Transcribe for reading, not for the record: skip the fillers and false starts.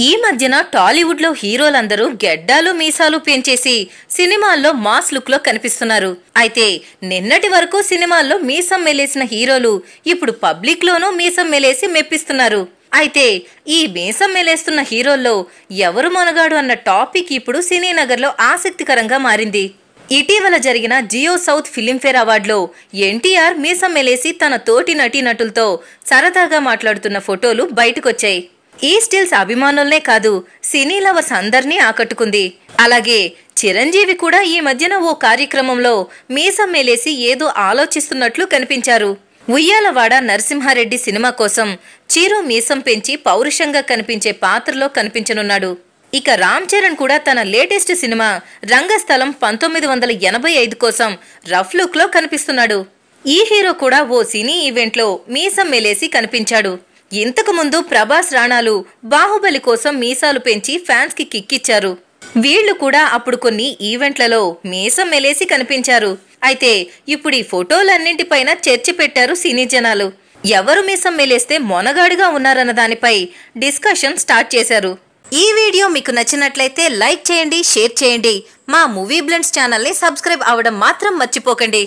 ఈ మధ్యన టాలీవుడ్ లో హీరోలందరూ గెడ్డాలు మీసాలు పెంచేసి సినిమాల్లో మాస్ లుక్ లో కనిపిస్తున్నారు. అయితే నిన్నటి వరకు సినిమాల్లో మీసం మెలేసిన హీరోలు ఇప్పుడు పబ్లిక్ లోనూ మీసం మెలేసి మెప్పిస్తున్నారు. అయితే ఈ మీసం మెలేస్తున్న హీరోల్లో ఎవరు మొనగాడు అన్న టాపిక్ ఇప్పుడు సినీ నగర్ లో ఆసక్తికరంగా మారింది. ఇటీవల జరిగిన జియో సౌత్ ఫిలింఫేర్ అవార్డులో ఎన్టీఆర్ మీసం మెలేసి తన తోటి నటీనటులతో సరదాగా మాట్లాడుతున్న ఫోటోలు బయటకొచ్చాయి. ఈ స్టిల్స్ అభిమానులనే కాదు, సినీ లవర్స్ అందర్నీ ఆకట్టుకుంది. అలాగే చిరంజీవి కూడా ఈ మధ్యన ఓ కార్యక్రమంలో మీసం మేలేసి ఏదో ఆలోచిస్తున్నట్లు కనిపించారు. ఉయ్యాలవాడ నరసింహారెడ్డి సినిమా కోసం చిరు మీసం పెంచి పౌరుషంగా కనిపించే పాత్రలో కనిపించనున్నాడు. ఇక రామ్ చరణ్ కూడా తన లేటెస్ట్ సినిమా రంగస్థలం 1985 కోసం రఫ్ లుక్ లో కనిపిస్తున్నాడు. ఈ హీరో కూడా ఓ సినీ ఈవెంట్ లో మీసం మేలేసి కనిపించాడు. ఇంతకు ముందు ప్రభాస్ రాణాలు బాహుబలి కోసం మీసాలు పెంచి ఫ్యాన్స్ కి కిక్కిచ్చారు. వీళ్లు కూడా అప్పుడు కొన్ని ఈవెంట్లలో మీసం మెలేసి కనిపించారు. అయితే ఇప్పుడు ఈ ఫోటోలన్నింటిపైన చర్చ పెట్టారు సినీ జనాలు. ఎవరు మీసం మెలేస్తే మొనగాడిగా ఉన్నారన్న దానిపై డిస్కషన్ స్టార్ట్ చేశారు. ఈ వీడియో మీకు నచ్చినట్లయితే లైక్ చేయండి, షేర్ చేయండి. మా మూవీ బ్లెండ్స్ ఛానల్ ని సబ్స్క్రైబ్ అవ్వడం మాత్రం మర్చిపోకండి.